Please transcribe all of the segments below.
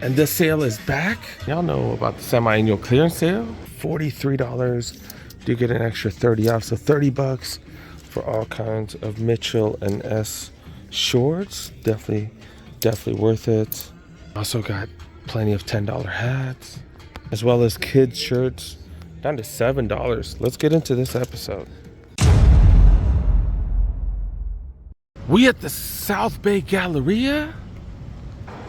And this sale is back. Y'all know about the semi-annual clearance sale. $43. Do get an extra 30 off, so 30 bucks for all kinds of Mitchell and S shorts. Definitely worth it. Also got plenty of $10 hats, as well as kids shirts down to $7. Let's get into this episode. We at the South Bay Galleria.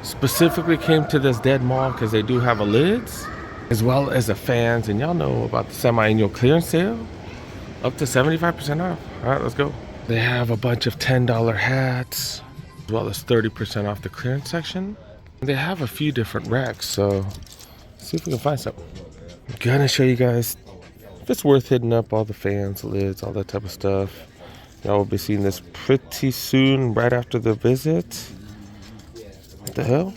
Specifically came to this dead mall because they do have a lids, as well as a Fanzz, and y'all know about the semi-annual clearance sale, up to 75% off. All right, let's go. They have a bunch of $10 hats, as well as 30% off the clearance section. They have a few different racks, so let's see if we can find something. I'm gonna show you guys if it's worth hitting up all the Fanzz, lids, all that type of stuff. Y'all will be seeing this pretty soon, right after the visit. What the hell?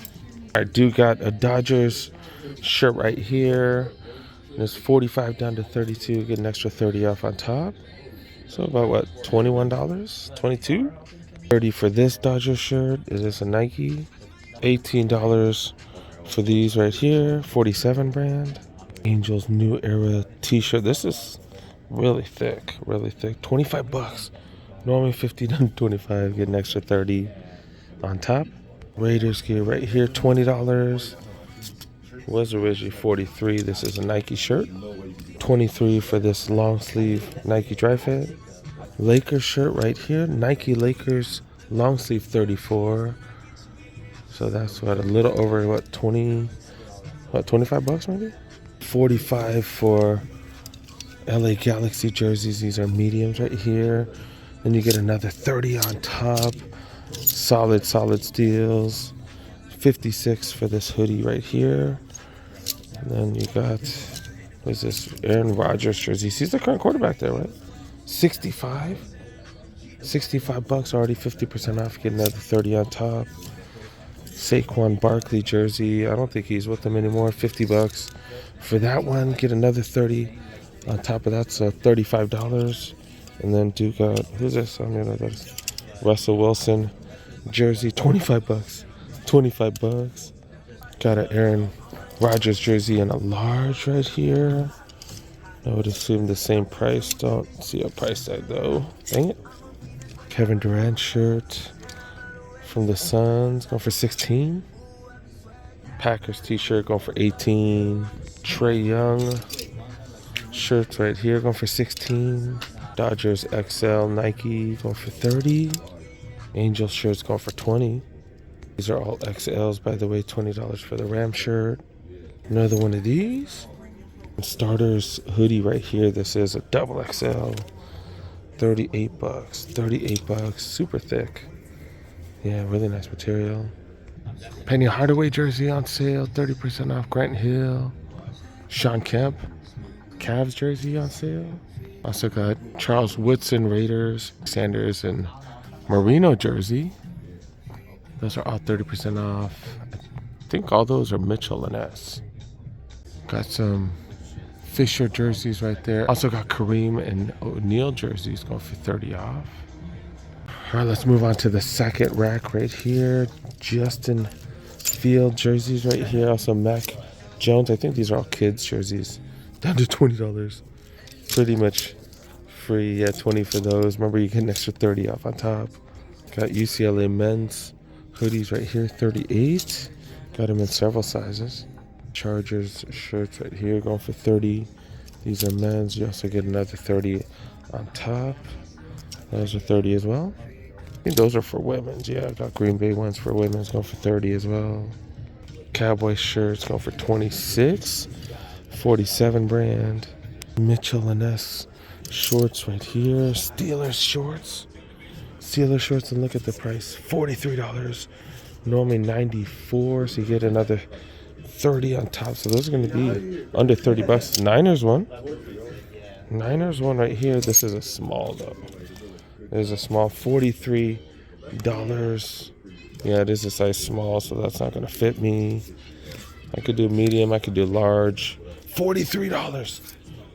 I do got a Dodgers shirt right here. And it's 45 down to 32. Get an extra 30 off on top. So about what, $21? 22? 30 for this Dodgers shirt. Is this a Nike? $18 for these right here. 47 brand. Angels New Era t-shirt. This is really thick. 25 bucks. Normally 50 down to 25. Get an extra 30 on top. Raiders gear right here, $20. Was originally 43. This is a Nike shirt. 23 for this long sleeve Nike dry fit. Lakers shirt right here, Nike Lakers long sleeve, 34. So that's what, a little over what, 25 bucks maybe? 45 for LA Galaxy jerseys. These are mediums right here. Then you get another 30 on top. Solid steals. 56 for this hoodie right here. And then you got, what is this, Aaron Rodgers jersey. He's the current quarterback there, right? 65 bucks, already 50% off. Get another 30 on top. Saquon Barkley jersey. I don't think he's with them anymore. 50 bucks for that one. Get another 30 on top of that, so $35. And then do got, who's this? I don't know, that's Russell Wilson jersey, 25 bucks. 25 bucks. Got an Aaron Rodgers jersey in a large right here. I would assume the same price. Don't see a price tag though. Dang it. Kevin Durant shirt from the Suns, going for 16. Packers t-shirt going for 18. Trae Young shirts right here going for 16. Dodgers XL Nike going for 30. Angel shirts going for 20. These are all XLs, by the way. $20 for the Ram shirt. Another one of these. Starters hoodie right here. This is a double XL. 38 bucks. 38 bucks. Super thick. Yeah, really nice material. Penny Hardaway jersey on sale. 30% off. Grant Hill. Sean Kemp Cavs jersey on sale. Also got Charles Woodson Raiders, Sanders, and Marino jersey. Those are all 30% off. I think all those are Mitchell and S. Got some Fisher jerseys right there. Also got Kareem and O'Neal jerseys going for 30 off. All right, let's move on to the second rack right here. Justin Field jerseys right here. Also Mac Jones. I think these are all kids jerseys. Down to $20. Pretty much free. Yeah, 20 for those. Remember, you get an extra 30 off on top. Got UCLA men's hoodies right here, 38. Got them in several sizes. Chargers shirts right here going for 30. These are men's. You also get another 30 on top. Those are 30 as well. I think those are for women's. Yeah, I got Green Bay ones for women's going for 30 as well. Cowboy shirts going for 26. 47 brand. Mitchell and S shorts right here. Steelers shorts. And look at the price. $43. Normally $94, so you get another 30 on top. So those are going to be under 30 bucks. Niners one right here. This is a small though. There's a small, $43. Yeah, it is a size small, so that's not going to fit me. I could do medium. I could do large. $43.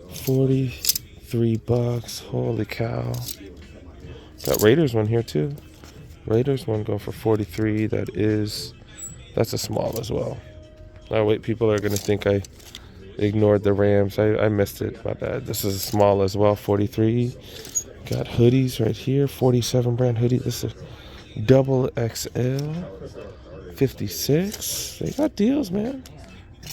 43 bucks. Holy cow. Got Raiders one here too. Raiders one going for 43. That's a small as well. Oh wait, people are gonna think I ignored the Rams. I missed it. My bad. This is small as well. 43. Got hoodies right here. 47 brand hoodie. This is double XL. 56. They got deals, man.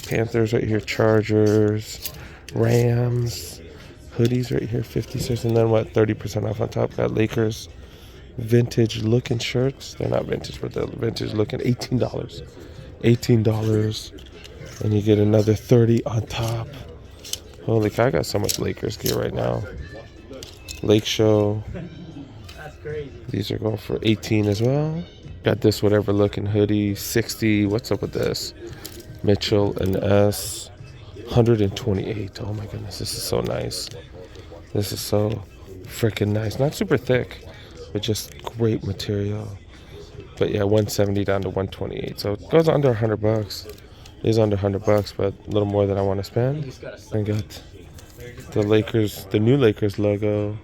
Panthers right here. Chargers. Rams. Hoodies right here. 56. And then what? 30% off on top. Got Lakers. Vintage looking shirts. They're not vintage, but they're vintage looking. $18. $18. And you get another 30 on top. Holy cow, I got so much Lakers gear right now. Lake Show. That's crazy. These are going for 18 as well. Got this whatever looking hoodie, 60. What's up with this? Mitchell and S. 128. Oh my goodness, this is so nice. This is so freaking nice. Not super thick, but just great material. But yeah, 170 down to 128. So it goes under $100. It is under $100, but a little more than I want to spend. I got the Lakers, the new Lakers logo.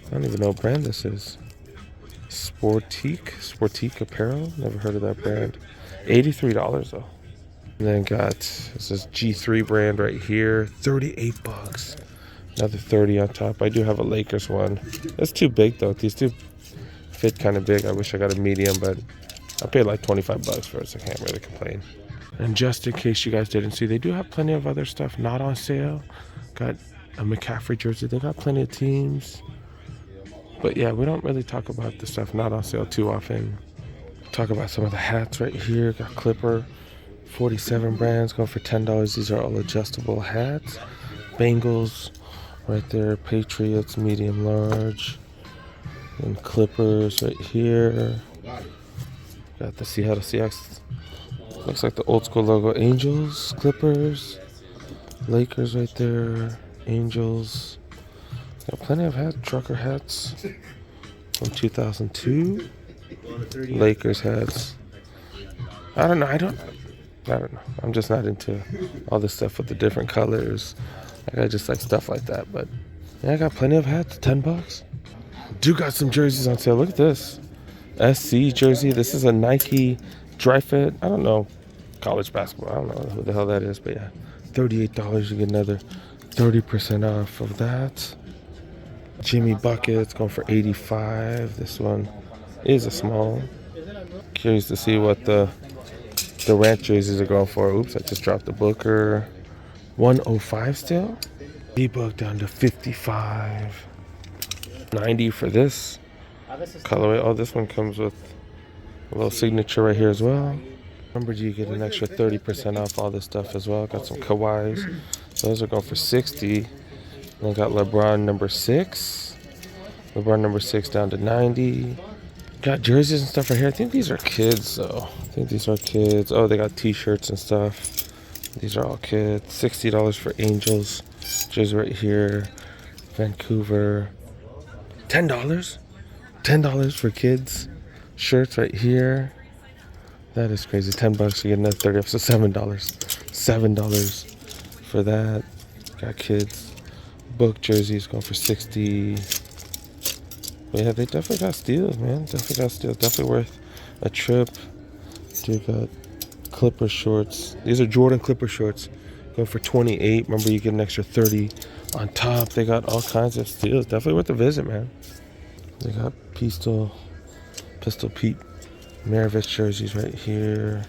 I don't even know what brand this is. Sportique apparel. Never heard of that brand. $83 though. And then got this is G3 brand right here. $38. Another 30 on top. I do have a Lakers one. It's too big though. These two fit kind of big. I wish I got a medium, but I paid like $25 for it, so I can't really complain. And just in case you guys didn't see, they do have plenty of other stuff not on sale. Got a McCaffrey jersey. They got plenty of teams. But yeah, we don't really talk about the stuff not on sale too often. Talk about some of the hats right here. Got Clipper, 47 brands going for $10. These are all adjustable hats. Bengals right there. Patriots, medium, large. And Clippers right here. Got the Seattle Seahawks. Looks like the old school logo. Angels, Clippers, Lakers right there. Angels. Got plenty of hats. Trucker hats from 2002. Lakers hats. I don't know. I'm just not into all this stuff with the different colors. I just like stuff like that. But yeah, I got plenty of hats. $10. Do got some jerseys on sale. Look at this. SC jersey. This is a Nike dry fit. I don't know. College basketball. I don't know who the hell that is. But yeah, $38. You get another 30% off of that. Jimmy Buckets going for $85. This one is a small. Curious to see what the ranch jerseys are going for. Oops, I just dropped the Booker. 105 still. D-Book down to 55. 90 for this colorway. Oh, this one comes with a little signature right here as well. Remember, you get an extra 30% off all this stuff as well. Got some Kawhis. Those are going for 60. Then got LeBron number 6. LeBron number 6 down to 90. Got jerseys and stuff right here. I think these are kids though. I think these are kids. Oh, they got t-shirts and stuff. These are all kids. $60 for Angels. Jersey right here. Vancouver. $10. $10 for kids. Shirts right here. That is crazy. $10 to get another 30 off. So $7. $7 for that. Got kids. Book jerseys going for 60. But yeah, they definitely got steals, man. Definitely got steals. Definitely worth a trip. Dude, got Clipper shorts. These are Jordan Clipper shorts. Going for 28. Remember, you get an extra 30 on top. They got all kinds of steals. Definitely worth a visit, man. They got Pistol Pete Maravich jerseys right here.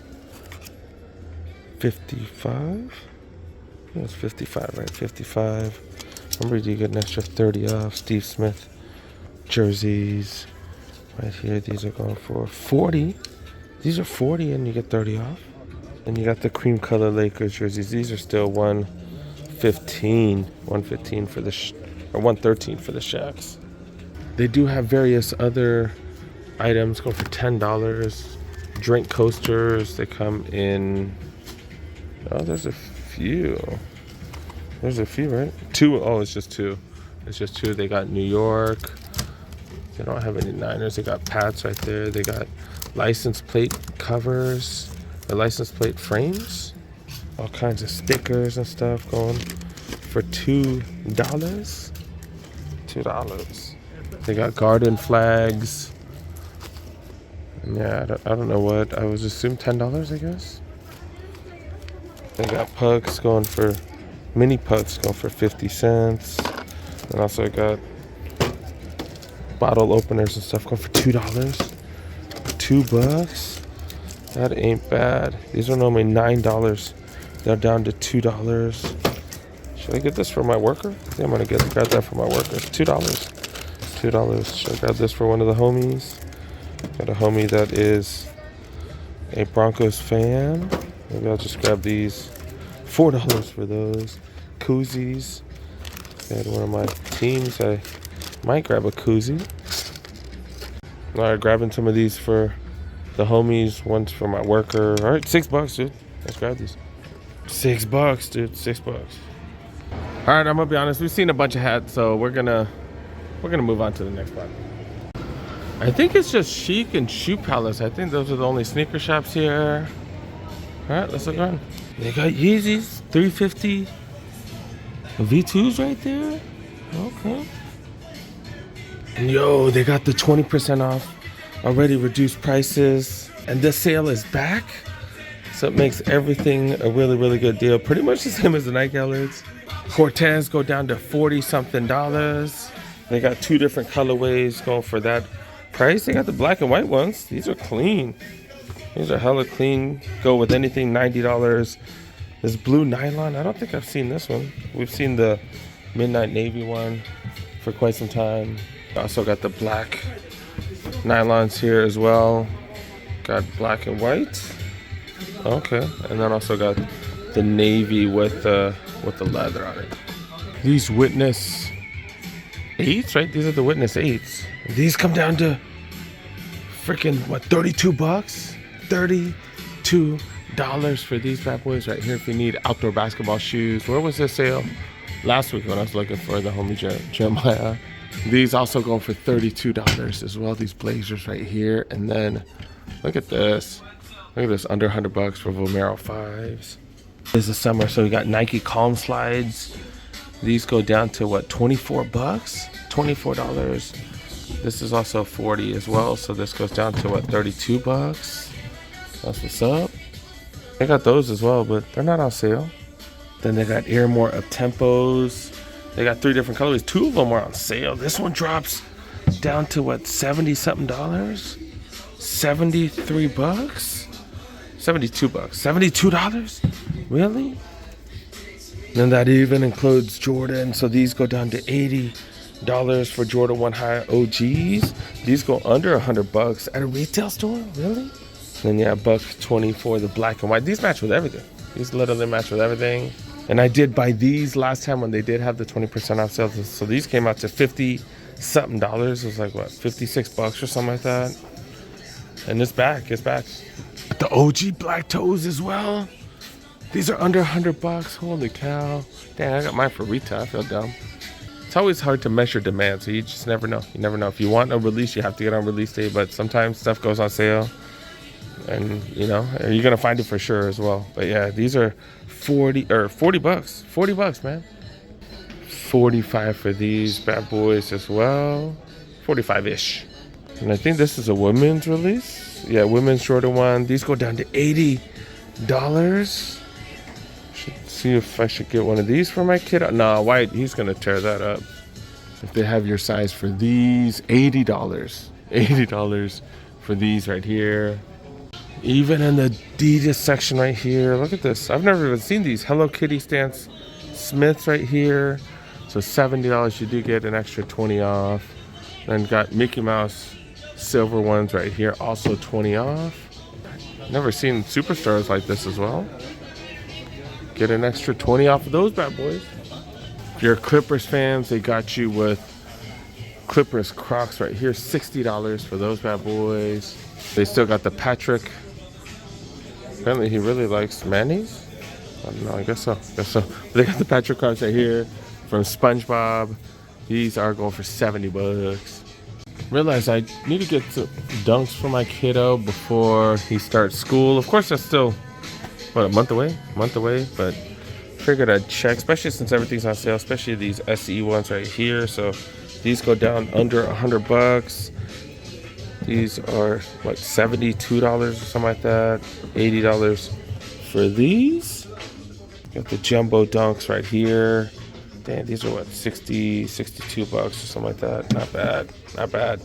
55? That's 55, right? 55. Remember, you get an extra 30 off. Steve Smith jerseys right here. These are going for 40. These are 40 and you get 30 off. And you got the cream color Lakers jerseys. These are still 115. 115 for the or 113 for the Shacks. They do have various other items going for $10. Drink coasters. They come in. Oh, there's a few. There's a few, right? 2. Oh, it's just 2. It's just 2. They got New York. They don't have any Niners. They got Pats right there. They got license plate covers. The license plate frames. All kinds of stickers and stuff going for $2. $2. They got garden flags. Yeah, I don't know what. I would assume $10, I guess. They got pucks going for, mini pucks going for 50 cents. And also got bottle openers and stuff going for $2. $2. That ain't bad. These are normally $9. They're down to $2. Should I get this for my worker? I think I'm gonna grab that for my worker. $2. $2. Should I grab this for one of the homies? Got a homie that is a Broncos fan. Maybe I'll just grab these. $4 for those koozies. Got one of my teams. I might grab a koozie. All right, grabbing some of these for the homies. One's for my worker. All right, $6, dude. Let's grab these. $6, dude. $6. All right, I'm gonna be honest. We've seen a bunch of hats, so we're gonna move on to the next one. I think it's just Shiekh and Shoe Palace. I think those are the only sneaker shops here. All right, let's look around. They got Yeezys, $350. V2s right there. Okay. And yo, they got the 20% off. Already reduced prices. And this sale is back. So it makes everything a really, really good deal. Pretty much the same as the Nike Lids. Cortez go down to $40-something. They got 2 different colorways going for that price. They got the black and white ones. These are clean. These are hella clean. Go with anything, $90. This blue nylon, I don't think I've seen this one. We've seen the midnight navy one for quite some time. Also got the black nylons here as well. Got black and white. Okay, and then also got the navy with the leather on it. These Witness 8s, right? These are the Witness 8s. These come down to freaking what, $32? $32 for these bad boys right here if you need outdoor basketball shoes. Where was this sale? Last week when I was looking for the homie Jeremiah. These also go for $32 as well. These blazers right here. And then look at this. Look at this, under $100 for Vomero 5s. This is summer, so we got Nike Calm Slides. These go down to what, $24? $24. This is also 40 as well, so this goes down to what, $32? That's what's up. They got those as well, but they're not on sale. Then they got Airmore Up Tempos. They got 3 different colorways. 2 of them are on sale. This one drops down to what, $70-something? $73? $72. $72? Really? Then that even includes Jordan. So these go down to $80 for Jordan 1 High OGs. These go under $100 at a retail store. Really? Then yeah, $120 for the black and white. These match with everything. These literally match with everything. And I did buy these last time when they did have the 20% off sales. So these came out to $50-something. It was like what, $56 or something like that. And it's back. It's back. The OG black toes as well. These are under $100. Holy cow. Dang, I got mine for retail. I feel dumb. It's always hard to measure demand, so you just never know. You never know. If you want a release, you have to get on release day, but sometimes stuff goes on sale. And you know, you're gonna find it for sure as well. But yeah, these are $40, man. 45 for these bad boys as well. 45-ish. And I think this is a women's release. Yeah, women's Jordan 1. These go down to $80. Should see if I should get one of these for my kid. No, White, he's gonna tear that up. If they have your size for these, $80. $80 for these right here. Even in the Adidas section right here, look at this. I've never even seen these Hello Kitty Stance Smiths right here. So $70, you do get an extra 20 off. Then got Mickey Mouse silver ones right here, also 20 off. Never seen Superstars like this as well. Get an extra 20 off of those bad boys. If you're Clippers fans, they got you with Clippers Crocs right here, $60 for those bad boys. They still got the Patrick. Apparently he really likes mayonnaise. I don't know, I guess so. But they got the Patrick Crocs right here from SpongeBob. These are going for $70. Realized I need to get some dunks for my kiddo before he starts school. Of course, that's still, what, a month away, but figured I'd check, especially since everything's on sale, especially these SE ones right here. So these go down under $100. These are what, $72 or something like that. $80 for these. Got the jumbo dunks right here. Damn, these are what, 60, 62 bucks or something like that. Not bad, not bad.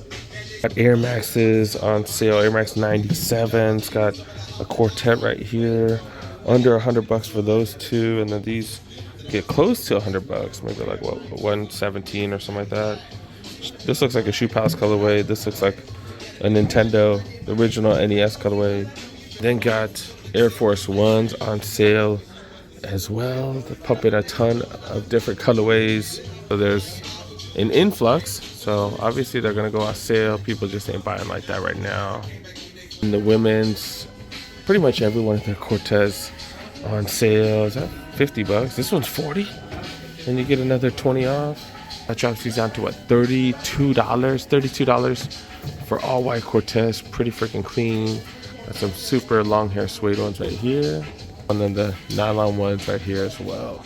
Got Air Maxes on sale, Air Max 97s. Got a quartet right here. Under 100 bucks for those two. And then these get close to 100 bucks. Maybe like, what, 117 or something like that. This looks like a Shoe Palace colorway. This looks like a Nintendo, the original NES colorway. Then got Air Force Ones on sale as well. They're pumping a ton of different colorways. So there's an influx. So obviously they're gonna go on sale. People just ain't buying like that right now. And the women's, pretty much every one of their Cortez on sale. Is that 50 bucks? This one's 40. And you get another 20 off. That drops these down to what, $32? $32 for all white Cortez. Pretty freaking clean. Got some super long hair suede ones right here. And then the nylon ones right here as well.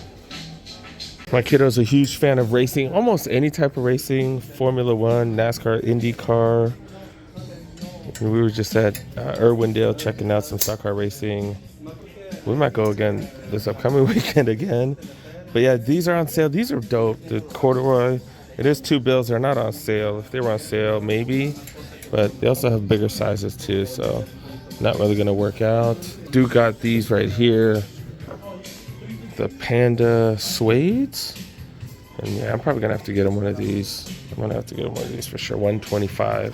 My kiddo's a huge fan of racing. Almost any type of racing. Formula One, NASCAR, IndyCar. And we were just at Irwindale checking out some stock car racing. We might go again this upcoming weekend again. But yeah, these are on sale. These are dope. The corduroy, it is $2 bills. They're not on sale. If they were on sale, maybe. But they also have bigger sizes too, so not really gonna work out. Do got these right here. The Panda suedes. And yeah, I'm probably gonna have to get them one of these. I'm gonna have to get them one of these for sure. $125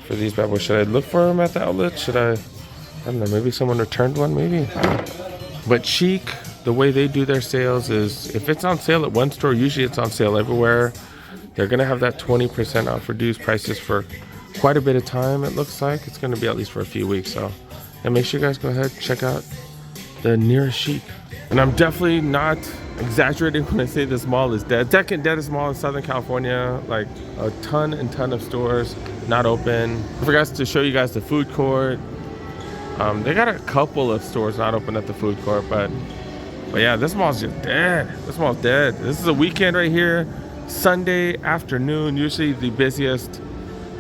for these bad boys. Should I look for them at the outlet? Should I don't know, maybe someone returned one, maybe? But Shiekh, the way they do their sales is if it's on sale at one store, usually it's on sale everywhere. They're gonna have that 20% off reduced prices for quite a bit of time. It looks like it's gonna be at least for a few weeks. So yeah, make sure you guys go ahead, check out the nearest Shiekh. And I'm definitely not exaggerating when I say this mall is dead. Second deadest mall in Southern California. Like a ton of stores not open. I forgot to show you guys the food court. They got a couple of stores not open at the food court, but yeah, this mall's just dead. This mall's dead. This is a weekend right here. Sunday afternoon, usually the busiest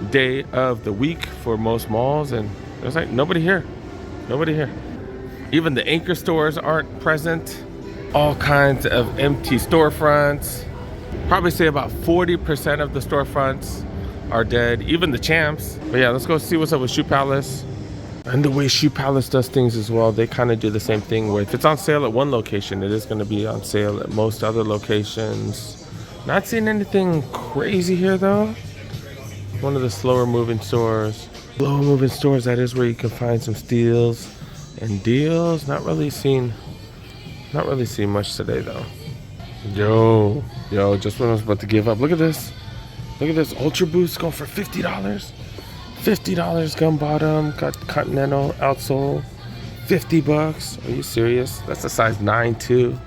day of the week for most malls, and there's like nobody here. Nobody here. Even the anchor stores aren't present. All kinds of empty storefronts. Probably say about 40% of the storefronts are dead. Even the Champs. But yeah, let's go see what's up with Shoe Palace. And the way Shoe Palace does things as well, they kind of do the same thing where if it's on sale at one location, it is going to be on sale at most other locations. Not seeing anything crazy here though. One of the slower moving stores. Slower moving stores, that is where you can find some steals and deals. Not really seeing much today though. Yo, just when I was about to give up. Look at this. Look at this Ultra Boost going for $50. $50 gum bottom, got Continental outsole, 50 bucks. Are you serious? That's a size 9 too.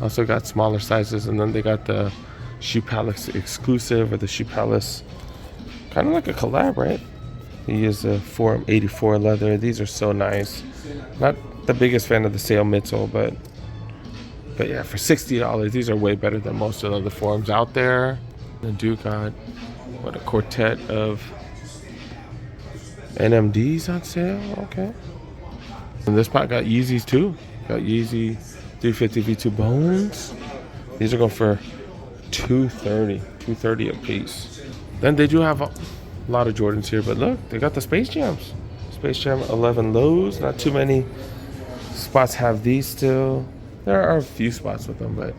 Also got smaller sizes, and then they got the Shoe Palace exclusive or the Shoe Palace, kind of like a collab, right? He is a Forum 84 leather. These are so nice. Not the biggest fan of the sale midsole, but yeah, for $60, these are way better than most of the other Forums out there. And do got what, a quartet of NMDs on sale. Okay. And this spot got Yeezys too. Got Yeezy 350 V2 Bones. These are going for $230 a piece. Then they do have a lot of Jordans here, but look, they got the Space Jams. Space Jam 11 lows. Not too many spots have these still. There are a few spots with them, but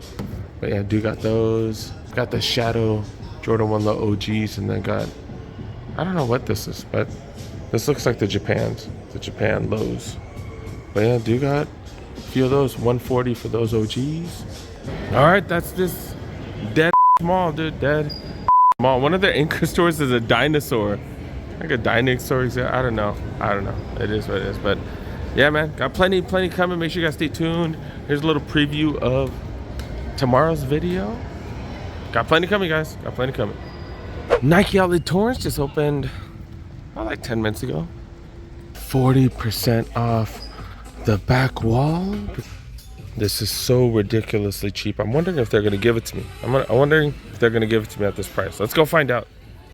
yeah, do got those. Got the Shadow Jordan 1 Low OGs, and then got, I don't know what this is, but this looks like the Japan lows. But yeah, do got a few of those. $140 for those OGs. All right, that's this dead mall, dude. Dead mall. One of their anchor stores is a dinosaur. Like a dinosaur. I don't know. It is what it is. But yeah, man, got plenty coming. Make sure you guys stay tuned. Here's a little preview of tomorrow's video. Got plenty coming, guys. Got plenty coming. Nike Outlet Torrance just opened about like 10 minutes ago. 40% off the back wall. This is so ridiculously cheap. I'm wondering if they're gonna give it to me. I'm wondering if they're gonna give it to me at this price. Let's go find out.